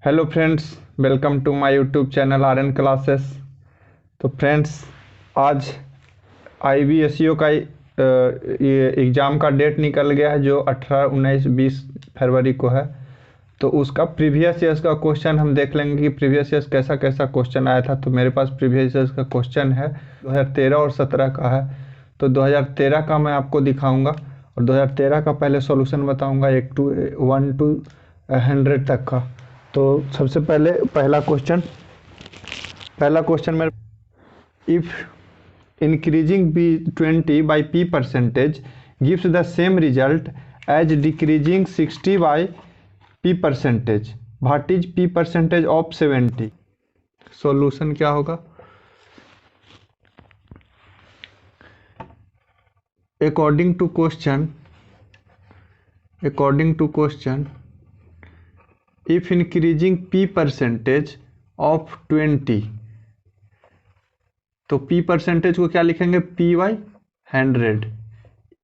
Hello friends, welcome to my YouTube channel R N classes. तो friends, आज IBSEO का ये एग्ज़ाम का डेट निकल गया है जो 18, 19, 20 फरवरी को है। तो उसका प्रीवियस ईयर्स का क्वेश्चन हम देख लेंगे कि प्रीवियस ईयर्स कैसा कैसा क्वेश्चन आया था। तो मेरे पास प्रीवियस ईयर्स का क्वेश्चन है 2013 और 17 का है। तो 2013 का मैं आपको दिखाऊंगा और 2013 का पहले सॉल्यूशन बताऊंगा 1 to 100 तक का। तो सबसे पहले पहला क्वेश्चन मेरे, if increasing B20 by P percentage gives the same result as decreasing 60 by P percentage, what is P percentage of 70? Solution क्या होगा? According to question, if increasing P percentage of 20, तो P परसेंटेज को क्या लिखेंगे? P by 100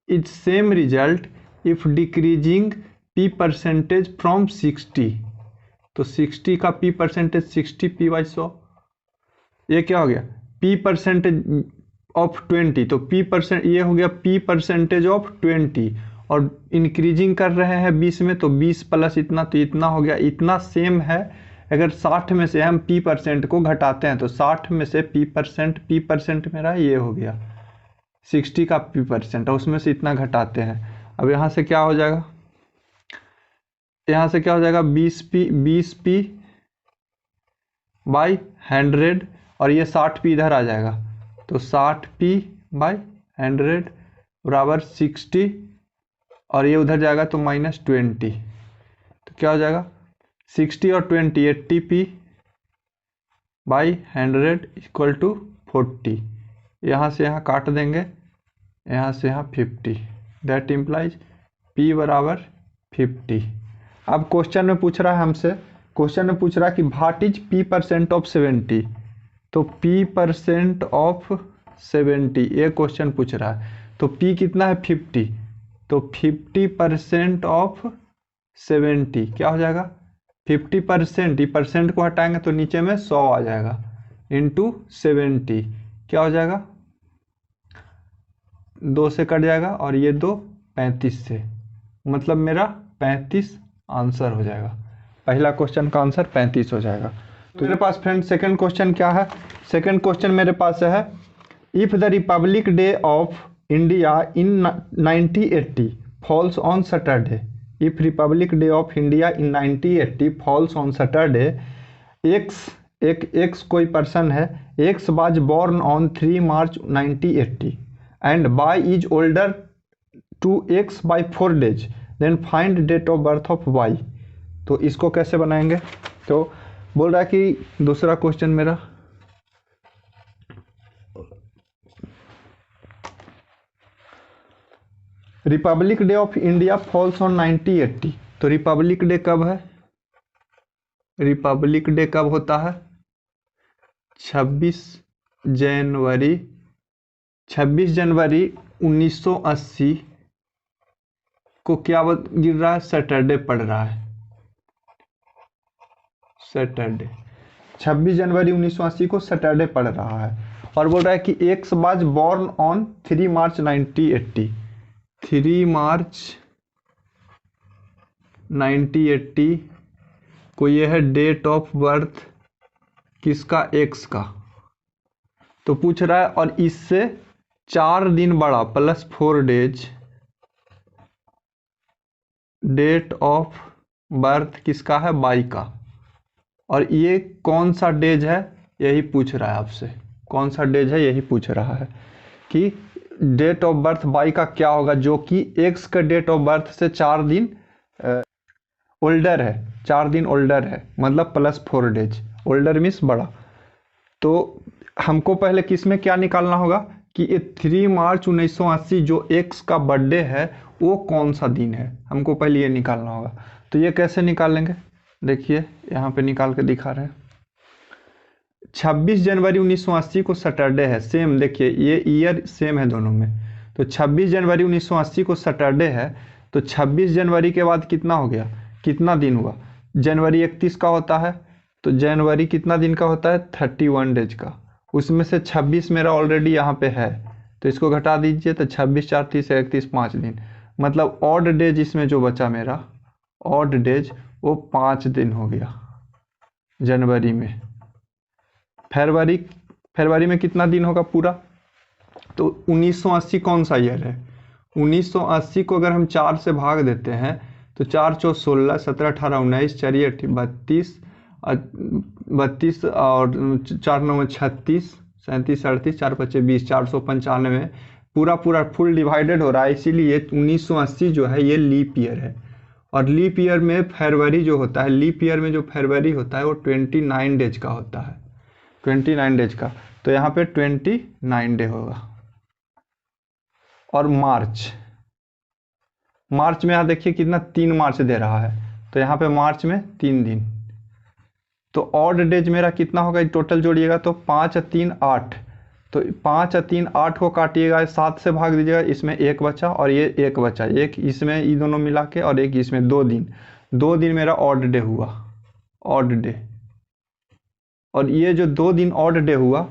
is same result if decreasing P percentage from 60। तो 60 का P percentage 60 P by 100, ये क्या हो गया? P परसेंटेज ऑफ 20, तो P परसेंट ये हो गया P परसेंटेज ऑफ 20 और इंक्रीजिंग कर रहे हैं 20 में, तो 20 प्लस इतना, तो इतना हो गया। इतना सेम है। अगर 60 में से हम P परसेंट को घटाते हैं तो 60 में से P परसेंट मेरा ये हो गया 60 का P परसेंट, और उसमें से इतना घटाते हैं। अब यहाँ से क्या हो जाएगा? 20P बाई 100 और ये 60P इधर आ जाएगा, तो 60P बाई 100 बराबर 60 और ये उधर जाएगा तो -20। तो क्या हो जाएगा? 60 और 20 80P बाई 100 इक्वल टू 40। यहाँ से यहाँ काट देंगे, यहाँ से यहाँ 50, दैट इम्प्लाइज P बराबर 50। अब क्वेश्चन में पूछ रहा है हमसे, कि what is P percent of 70। तो P परसेंट ऑफ 70 ये क्वेश्चन पूछ रहा है। तो P कितना है? 50, तो 50% ऑफ 70 क्या हो जाएगा? 50%, परसेंट को हटाएंगे तो नीचे में 100 आ जाएगा, इंटू 70 क्या हो जाएगा? 2 से कट जाएगा और ये 2 35 से, मतलब मेरा 35 आंसर हो जाएगा। पहला क्वेश्चन का आंसर 35 हो जाएगा। तो मेरे पास फ्रेंड सेकंड क्वेश्चन क्या है? सेकंड क्वेश्चन मेरे पास है, if the republic day of India in 1980 falls on Saturday, if republic day of India in 1980 falls on Saturday, X कोई पर्सन है, X was born on 3 March 1980 and Y is older to X by 4 days, then find date of birth of Y. तो इसको कैसे बनाएंगे? तो बोल रहा है कि दूसरा क्वेश्चन मेरा, Republic day of India falls on 1980। तो रिपब्लिक डे कब है? रिपब्लिक डे कब होता है? 26 जनवरी 1980 को क्या गिर रहा है? सैटरडे पड़ रहा है। सैटरडे 26 जनवरी 1980 को सैटरडे पड़ रहा है। और बोल रहा है कि x was born on 3 March 1980, 3 March 1980 को ये है डेट ऑफ बर्थ किसका? एक्स का। तो पूछ रहा है और इससे 4 दिन बड़ा plus 4 days date of birth किसका है? वाई का। और ये कौन सा डेज है? यही पूछ रहा है आपसे, कौन सा डेज है यही पूछ रहा है कि डेट ऑफ बर्थ वाई का क्या होगा, जो कि एक्स का डेट ऑफ बर्थ से 4 दिन ओल्डर है, 4 दिन ओल्डर है, मतलब प्लस 4 days। ओल्डर मीन्स बड़ा। तो हमको पहले किस में क्या निकालना होगा कि ये 3 मार्च 1980 जो एक्स का बर्थडे है वो कौन सा दिन है, हमको पहले ये निकालना होगा। तो ये कैसे निकालेंगे? देखिए यहाँ पे निकाल के दिखा रहे हैं। 26 जनवरी 1980 को सैटरडे है, सेम देखिए ये ईयर सेम है दोनों में। तो 26 जनवरी 1980 को सैटरडे है, तो 26 जनवरी के बाद कितना हो गया? कितना दिन हुआ? जनवरी 31 का होता है, तो जनवरी कितना दिन का होता है? 31 डेज का। उसमें से 26 मेरा ऑलरेडी यहाँ पे है, तो इसको घटा दीजिए, तो 26 4 30 31 5 दिन, मतलब ऑड डेज इसमें जो बचा मेरा, ऑड डेज वो 5 दिन हो गया जनवरी में। फरवरी में कितना दिन होगा पूरा? तो 1980 कौन सा ईयर है? 1980 को अगर हम 4 से भाग देते हैं तो 4 चौ 16, 17 18 19, 4 32, 32 और 4 9 36, 37 38, 4 5 20, 495 पूरा पूरा फुल डिवाइडेड हो रहा है, इसीलिए 1980 जो है ये लीप ईयर है। और लीप ईयर में फरवरी जो होता है, लीप ईयर में जो फरवरी होता है वो 29 डेज का होता है, 29 डेज का, तो यहाँ पे 29 डे होगा। और मार्च में यहाँ देखिए कितना, 3 मार्च दे रहा है, तो यहाँ पे मार्च में 3 दिन, तो ऑड डेज मेरा कितना होगा? टोटल जोड़िएगा तो 5 3 8, तो 5 3 8 को काटिएगा, 7 से भाग दीजिएगा, इसमें 1 बचा और ये 1 बचा, एक इसमें ये दोनों मिला के और एक इसमें, 2 दिन, 2 दिन मेरा ऑड डे हुआ, ऑड डे। और ये जो 2 दिन ऑड डे हुआ,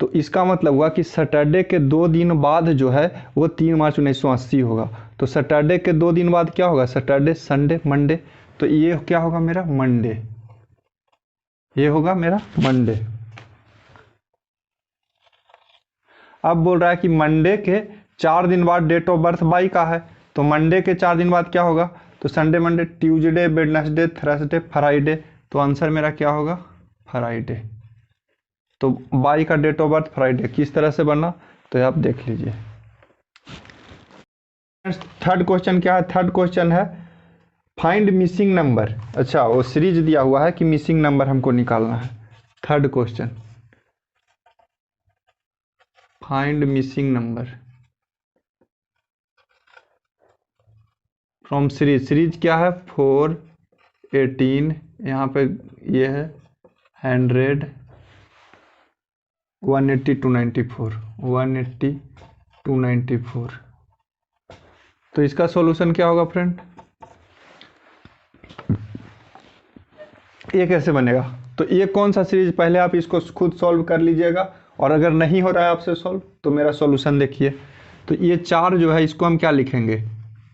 तो इसका मतलब हुआ कि सैटरडे के 2 दिन बाद जो है वो 3 मार्च 1980 होगा। तो सैटरडे के 2 दिन बाद क्या होगा? सैटरडे, संडे, मंडे, तो ये क्या होगा मेरा? मंडे, ये होगा मेरा मंडे। अब बोल रहा है कि मंडे के 4 दिन बाद डेट ऑफ बर्थ बाई का है, तो मंडे के 4 दिन बाद क्या होगा? तो Sunday, Monday, Tuesday, Wednesday, Thursday, Friday, तो आंसर मेरा क्या होगा? फ्राइडे। तो बाई का डेट ऑफ बर्थ फ्राइडे, किस तरह से बना तो आप देख लीजिए। थर्ड क्वेश्चन क्या है? थर्ड क्वेश्चन है फाइंड मिसिंग नंबर। अच्छा, वो सीरीज दिया हुआ है कि मिसिंग नंबर हमको निकालना है। Third question, find missing number from series. Series क्या है? 4, 18, यहाँ पे ये है 100, 180, 294, 180, 294। तो इसका सॉल्यूशन क्या होगा फ्रेंड? ये कैसे बनेगा? तो ये कौन सा सीरीज, पहले आप इसको खुद सॉल्व कर लीजिएगा, और अगर नहीं हो रहा है आपसे सॉल्व तो मेरा सॉल्यूशन देखिए। तो ये 4 जो है इसको हम क्या लिखेंगे?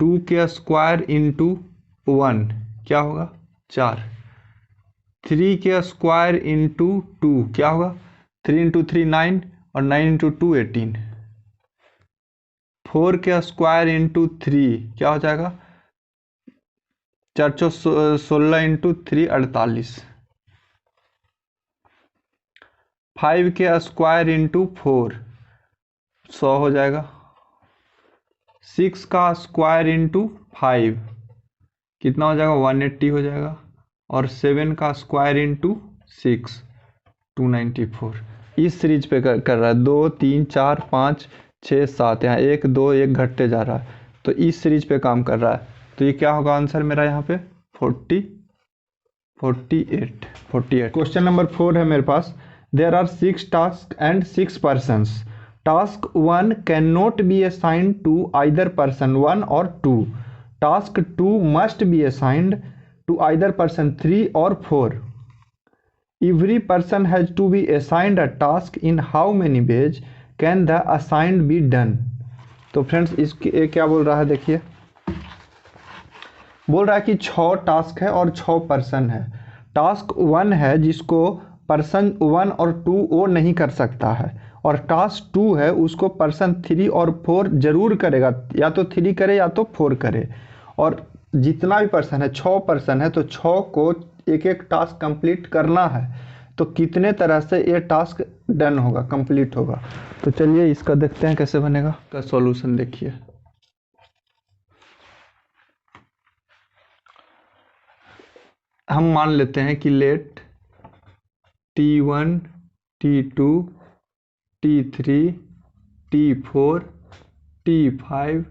2 के स्क्वायर इंटू 1 क्या होगा? 4। 3 के स्क्वायर इंटू 2 क्या होगा? 3 इंटू 3 9, और 9 इंटू 2 18। 4 के स्क्वायर इंटू 3 क्या हो जाएगा? 416 इंटू 3 48। 5 के स्क्वायर इंटू 4 100 हो जाएगा। 6 का स्क्वायर इंटू 5 कितना हो जाएगा? 180 हो जाएगा। और 7 का स्क्वायर इंटू 6 294। इस सीरीज पे कर रहा है। 2 3 4 5 6 7, यहाँ 1 2 1 घटते जा रहा है, तो इस सीरीज पे काम कर रहा है। तो ये क्या होगा आंसर मेरा यहाँ पे? 48। क्वेश्चन नंबर 4 है मेरे पास। There are 6 task and 6 persons. Task 1 cannot be assigned to either person 1 or 2. Task 2 must be assigned to either person 3 or 4. Every person has to be assigned a task. In how many ways can the assigned be done? तो friends इसके क्या बोल रहा है देखिए, बोल रहा है कि 6 टास्क है और 6 पर्सन है। टास्क 1 है जिसको पर्सन 1 और 2 वो नहीं कर सकता है, और टास्क 2 है उसको पर्सन 3 और 4 जरूर करेगा, या तो 3 करे या तो 4 करे। और जितना भी पर्सन है, 6 पर्सन है, तो 6 को एक एक टास्क कंप्लीट करना है। तो कितने तरह से ये टास्क डन होगा, कंप्लीट होगा? तो चलिए इसका देखते हैं कैसे बनेगा। का सॉल्यूशन देखिए, हम मान लेते हैं कि late T1, T2, T3, T4, T5,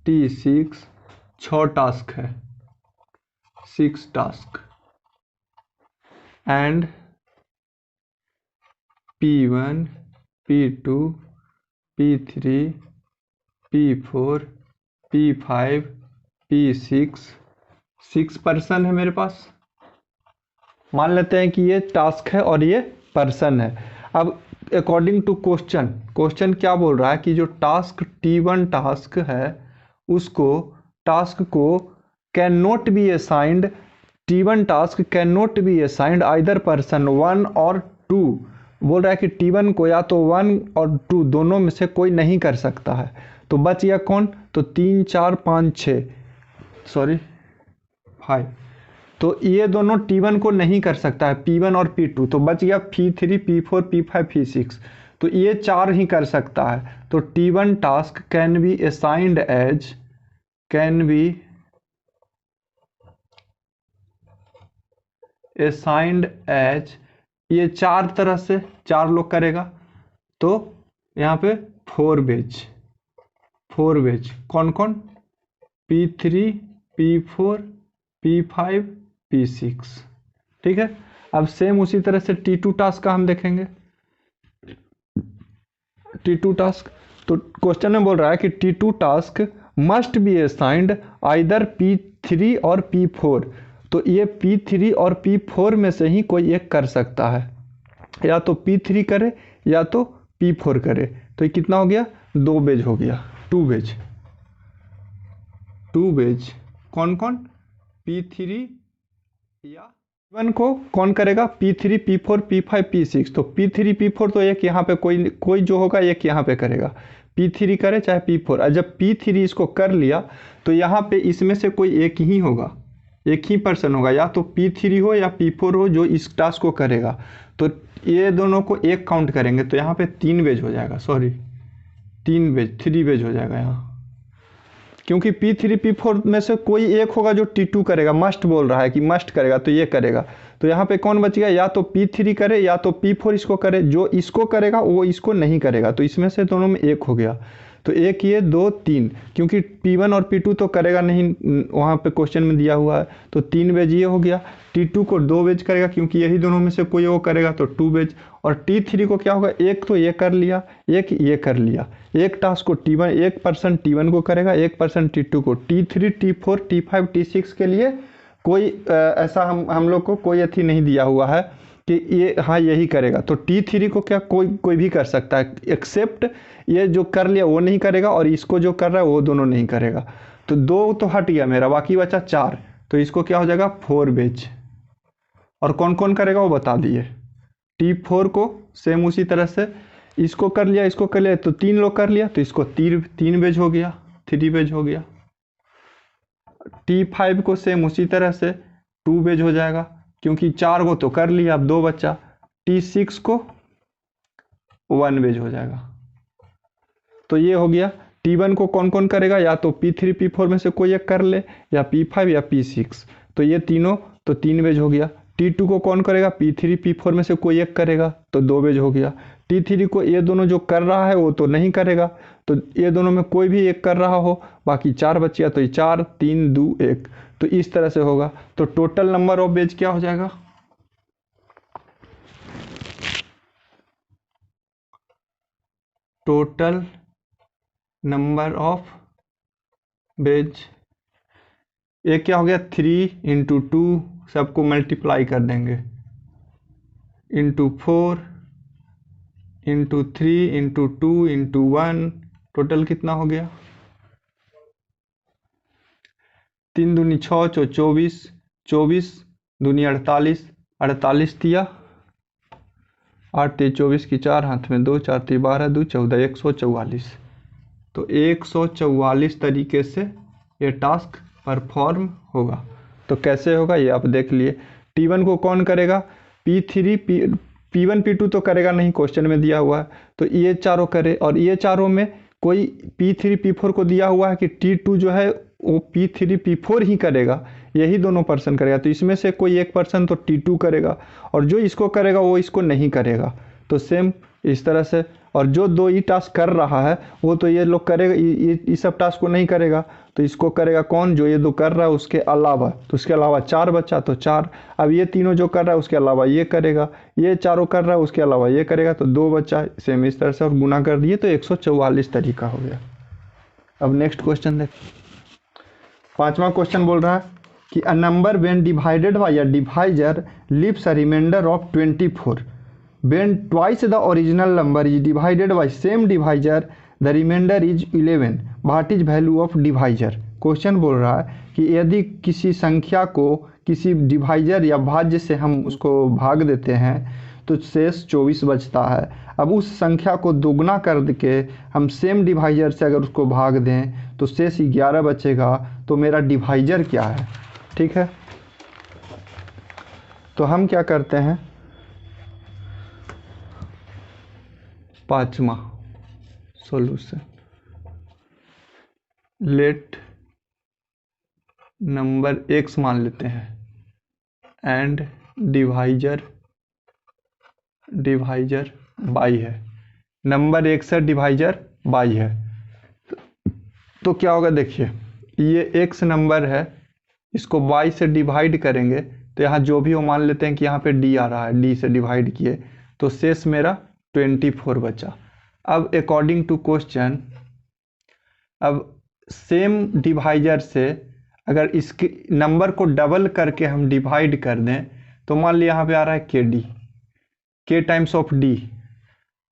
T6 6 task है, 6 task, and P1, P2, P3, P4, P5, P6 6 person है मेरे पास, मान लेते हैं कि ये टास्क है और ये पर्सन है। अब अकॉर्डिंग टू क्वेश्चन क्या बोल रहा है कि जो टास्क T1 टास्क है उसको टास्क को can not be assigned, T1 task can not be assigned either person 1 और 2। बोल रहा है कि T1 को या तो 1 और 2 दोनों में से कोई नहीं कर सकता है। तो बच गया कौन, तो 3 4 5 6 सॉरी 5, तो ये दोनों T1 को नहीं कर सकता है, P1 और P2। तो बच गया P3 P4 P5 P6, तो ये 4 ही कर सकता है। तो T1 task can be assigned as, can be assigned as, ये 4 तरह से 4 लोग करेगा। तो यहाँ पे 4 बेज कौन कौन, P3 P4 P5 P6, ठीक है। अब सेम उसी तरह से T2 टास्क का हम देखेंगे। T2 टास्क, तो क्वेश्चन में बोल रहा है कि T2 task must be assigned either P3 और P4। तो ये P3 और P4 में से ही कोई एक कर सकता है, या तो P3 करे या तो P4 करे। तो ये कितना हो गया, 2 बेज हो गया, 2 बेज कौन कौन, P3 या P1 को कौन करेगा, P3 P4 P5 P6। तो P3 P4 तो एक यहाँ पे कोई जो होगा एक यहाँ पे करेगा, P3 करे चाहे P4। और जब P3 इसको कर लिया तो यहाँ पे इसमें से कोई एक ही होगा, एक ही पर्सन होगा, या तो P3 हो या P4 हो जो इस टास्क को करेगा। तो ये दोनों को एक काउंट करेंगे, तो यहाँ पे 3 बेज हो जाएगा, सॉरी 3 बेज हो जाएगा यहाँ, क्योंकि P3 P4 में से कोई एक होगा जो T2 करेगा, मस्ट बोल रहा है कि मस्ट करेगा, तो ये करेगा। तो यहाँ पे कौन बच गया, या तो P3 करे या तो P4 इसको करे। जो इसको करेगा वो इसको नहीं करेगा, तो इसमें से दोनों में एक हो गया। तो एक ये 2 3, क्योंकि P1 और P2 तो करेगा नहीं, वहाँ पे क्वेश्चन में दिया हुआ है, तो 3 बेज ये हो गया। T2 को 2 बेज करेगा क्योंकि यही दोनों में से कोई वो करेगा, तो 2 बेज। और T3 को क्या होगा, एक तो ये कर लिया, एक ये कर लिया। एक टास्क को T1, एक पर्सन T1 को करेगा, एक पर्सन T2 को। T3 T4 T5 T6 के लिए कोई ऐसा हम लोग को कोई अथी नहीं दिया हुआ है कि ये हाँ यही करेगा। तो T3 को क्या कोई भी कर सकता है, एक्सेप्ट ये जो कर लिया वो नहीं करेगा, और इसको जो कर रहा है वो दोनों नहीं करेगा। तो 2 तो हट गया मेरा, बाकी बचा 4। तो इसको क्या हो जाएगा, 4 बेज। और कौन कौन करेगा वो बता दिए। T4 को सेम उसी तरह से इसको कर लिया, इसको कर लिया, तो 3 लोग कर लिया, तो इसको 3 बेज हो गया, 3 बेज हो गया। T5 को सेम उसी तरह से 2 बेज हो जाएगा, क्योंकि 4 को तो कर लिया, अब 2 बचा। T6 को 1 बेज हो जाएगा। तो ये हो गया। T1 को कौन कौन करेगा, या तो P3 P4 में से कोई एक कर ले, या P5 या P6। तो ये तीनों, तो 3 बेज हो गया। T2 को कौन करेगा, P3 P4 में से कोई एक करेगा, तो 2 बेज हो गया। T3 को ये दोनों जो कर रहा है वो तो नहीं करेगा, तो ये दोनों में कोई भी एक कर रहा हो, बाकी 4 बच गया, तो ये 4 3 2 1। तो इस तरह से होगा। तो टोटल नंबर ऑफ बेज क्या हो जाएगा, टोटल नंबर ऑफ बेज, एक क्या हो गया, 3 × 2 सबको मल्टीप्लाई कर देंगे, × 4 × 3 × 2 × 1, टोटल कितना हो गया, 3 दूनी 6 24, 24 दूनी 48, 48 दिया, 8 3 24 की 4 हाथ में 2, 4 3 12 2 14, 144। तो 144 तरीके से ये टास्क परफॉर्म होगा। तो कैसे होगा ये आप देख लिए। T1 को कौन करेगा, P1 P2 तो करेगा नहीं, क्वेश्चन में दिया हुआ है, तो ये चारों करे। और ये चारों में कोई P3 P4 को दिया हुआ है कि T2 जो है वो P3 P4 ही करेगा, यही दोनों पर्सन करेगा। तो इसमें से कोई एक पर्सन तो T2 करेगा, और जो इसको करेगा वो इसको नहीं करेगा। तो सेम इस तरह से। और जो 2 ही टास्क कर रहा है वो तो ये लोग करेगा, ये सब टास्क को नहीं करेगा, तो इसको करेगा कौन, जो ये 2 कर रहा है उसके अलावा। तो उसके अलावा 4 बचा, तो 4। अब ये तीनों जो कर रहा है उसके अलावा ये करेगा, ये चारों कर रहा है उसके अलावा ये करेगा, तो 2 बचा। सेम इस तरह से और गुना कर दिए, तो 144 तरीका हो गया। अब नेक्स्ट क्वेश्चन देख, 5वां क्वेश्चन बोल रहा है कि a number when divided by a divisor leaves a remainder of 24, when twice the original number is divided by same divisor the remainder is 11, what is value of divisor. Question बोल रहा है कि यदि किसी संख्या को किसी डिवाइजर या भाज्य से हम उसको भाग देते हैं तो शेष 24 बचता है। अब उस संख्या को दोगुना कर के हम सेम डिवाइजर से अगर उसको भाग दें तो शेष 11 बचेगा। तो मेरा डिवाइजर क्या है, ठीक है। तो हम क्या करते हैं, पांचवा सॉल्यूशन, लेट नंबर x मान लेते हैं एंड डिवाइजर y है। नंबर x है, डिवाइजर y है। तो क्या होगा, देखिए ये x नंबर है, इसको y से डिवाइड करेंगे तो यहाँ जो भी हो मान लेते हैं कि यहाँ पे d आ रहा है, d से डिवाइड किए तो शेष मेरा 24 बचा। अब अकॉर्डिंग टू क्वेश्चन, अब सेम डिवाइजर से अगर इसके नंबर को डबल करके हम डिवाइड कर दें तो मान लिया यहाँ पे आ रहा है k टाइम्स ऑफ d,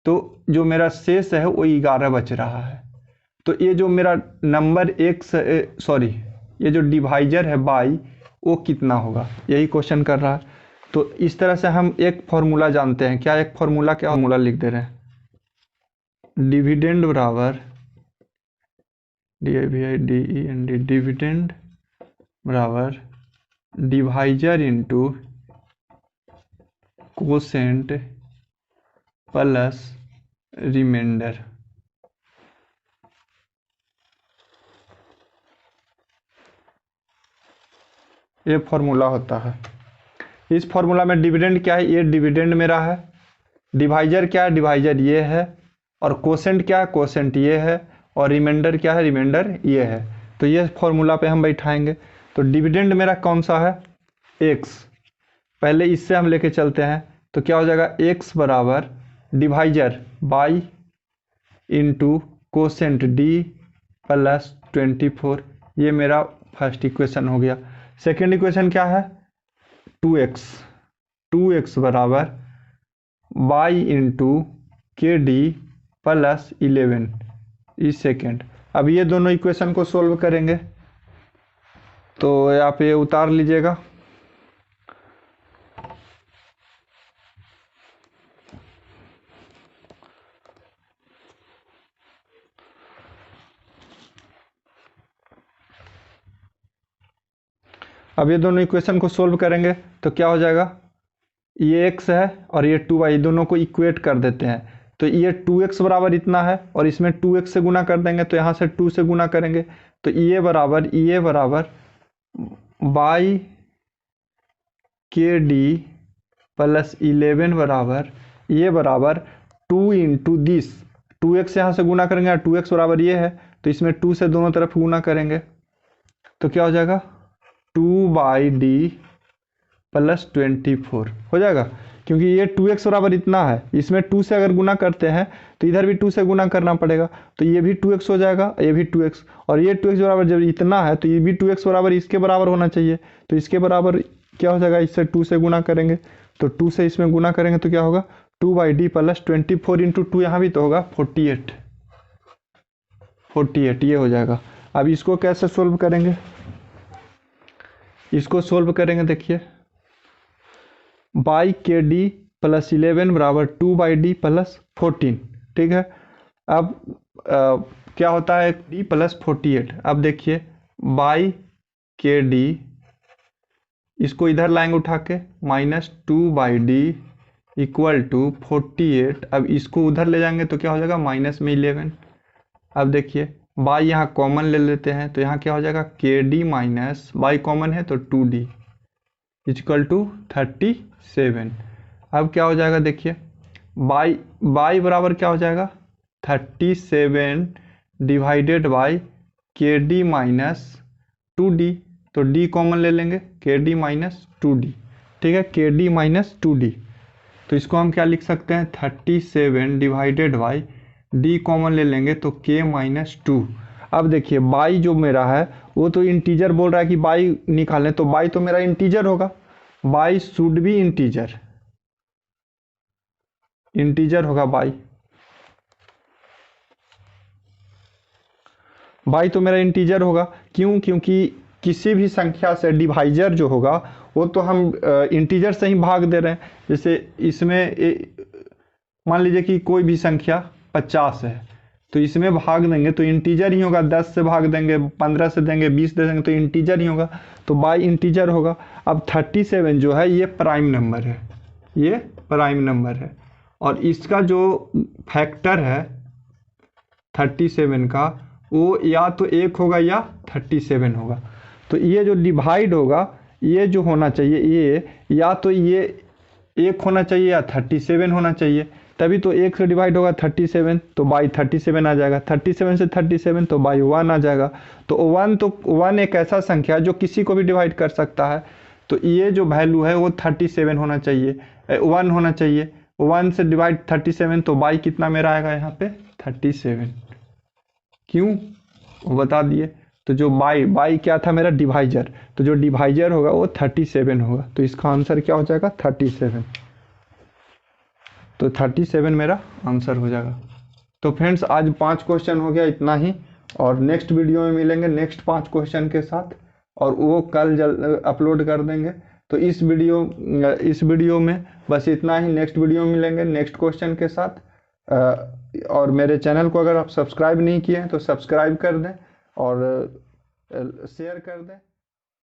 तो जो मेरा शेष है वो 11 बच रहा है। तो ये जो मेरा नंबर ये जो डिवाइजर है y वो कितना होगा, यही क्वेश्चन कर रहा है। तो इस तरह से हम एक फॉर्मूला जानते हैं, क्या एक फॉर्मूला, क्या फॉर्मूला लिख दे रहे हैं, डिविडेंड बराबर डिविडेंड बराबर divisor into quotient plus remainder. ये फॉर्मूला होता है। इस फॉर्मूला में डिविडेंड क्या है, ये डिविडेंड मेरा है, डिवाइजर क्या है, डिवाइजर ये है, और कोसेंट क्या है, कोसेंट ये है, और रिमाइंडर क्या है, रिमाइंडर ये है। तो ये फॉर्मूला पे हम बैठाएंगे। तो डिविडेंड मेरा कौन सा है, x, पहले इससे हम लेके चलते हैं तो क्या हो जाएगा, x बराबर divisor y into quotient d plus 24। ये मेरा फर्स्ट इक्वेशन हो गया। सेकेंड इक्वेशन क्या है, 2x बराबर y इंटू के डी प्लस 11, इस सेकेंड। अब ये दोनों इक्वेशन को सोल्व करेंगे तो यहाँ पे उतार लीजिएगा। अब ये दोनों इक्वेशन को सोल्व करेंगे तो क्या हो जाएगा, ये x है और ये 2y, दोनों को इक्वेट कर देते हैं। तो ये 2x बराबर इतना है और इसमें 2x से गुना कर देंगे तो यहाँ से 2 से गुना करेंगे तो ये बराबर y के डी प्लस 11 बराबर ये बराबर 2 इंटू दिस, 2x यहाँ से गुना करेंगे, 2x बराबर ये है तो इसमें 2 से दोनों तरफ गुना करेंगे तो क्या हो जाएगा, 2/d प्लस 24 हो जाएगा। क्योंकि ये 2x बराबर इतना है, इसमें 2 से अगर गुना करते हैं तो इधर भी 2 से गुना करना पड़ेगा तो ये भी 2x हो जाएगा, ये भी 2x, और ये 2x बराबर जब इतना है तो ये भी 2x बराबर इसके बराबर होना चाहिए। तो इसके बराबर क्या हो जाएगा, इससे 2 से गुना करेंगे तो 2 से इसमें गुना करेंगे तो क्या होगा, 2/d प्लस 24 इंटू 2, यहाँ भी तो होगा 48 ये हो जाएगा। अब इसको कैसे सोल्व करेंगे, इसको सोल्व करेंगे, देखिए y के डी प्लस 11 बराबर 2/d प्लस 14, ठीक है। अब क्या होता है d प्लस 48, अब देखिए y के डी, इसको इधर लाएंगे उठा के, माइनस 2/d इक्वल टू 48। अब इसको उधर ले जाएंगे तो क्या हो जाएगा, माइनस में 11। अब देखिए y यहाँ कॉमन ले लेते हैं तो यहाँ क्या हो जाएगा, के डी माइनस y कॉमन है तो 2d इक्वल टू 37। अब क्या हो जाएगा, देखिए y बराबर क्या हो जाएगा, 37 डिवाइडेड बाई के डी माइनस 2d, तो d कॉमन ले लेंगे, के डी माइनस 2d, ठीक है, के डी माइनस 2d। तो इसको हम क्या लिख सकते हैं, 37 डिवाइडेड बाई d कॉमन ले लेंगे तो k माइनस 2। अब देखिए बाई जो मेरा है वो तो इंटीजर बोल रहा है कि बाई निकालें, तो बाई तो मेरा इंटीजर होगा, by should be integer, integer होगा बाई, बाई तो मेरा इंटीजर होगा। क्यों? क्योंकि किसी भी संख्या से डिवाइजर जो होगा वो तो हम इंटीजर से ही भाग दे रहे हैं। जैसे इसमें मान लीजिए कि कोई भी संख्या 50 है, तो इसमें भाग देंगे तो इंटीजर ही होगा, 10 से भाग देंगे, 15 से देंगे, 20 दे देंगे तो इंटीजर ही होगा, तो बाई इंटीजर होगा। अब 37 जो है ये प्राइम नंबर है, ये प्राइम नंबर है, और इसका जो फैक्टर है 37 का वो या तो 1 होगा या 37 होगा। तो ये जो डिवाइड होगा ये जो होना चाहिए ये या तो ये 1 होना चाहिए या 37 होना चाहिए, तभी तो 1 से डिवाइड होगा 37, तो बाई 37 आ जाएगा, 37 से 37 तो बाई 1 आ जाएगा। तो 1 एक ऐसा संख्या जो किसी को भी डिवाइड कर सकता है, तो ये जो वैल्यू है वो 37 होना चाहिए, 1 होना चाहिए। 1 से डिवाइड 37 तो बाई कितना मेरा आएगा यहाँ पे 37। क्यों वो बता दिए। तो जो बाई क्या था मेरा डिवाइजर, तो जो डिवाइजर होगा वो 37 होगा, तो इसका आंसर क्या हो जाएगा 37। तो 37 मेरा आंसर हो जाएगा। तो फ्रेंड्स आज 5 क्वेश्चन हो गया, इतना ही, और नेक्स्ट वीडियो में मिलेंगे नेक्स्ट 5 क्वेश्चन के साथ, और वो कल अपलोड कर देंगे। तो इस वीडियो में बस इतना ही, नेक्स्ट वीडियो में मिलेंगे नेक्स्ट क्वेश्चन के साथ। और मेरे चैनल को अगर आप सब्सक्राइब नहीं किए हैं तो सब्सक्राइब कर दें और शेयर कर दें।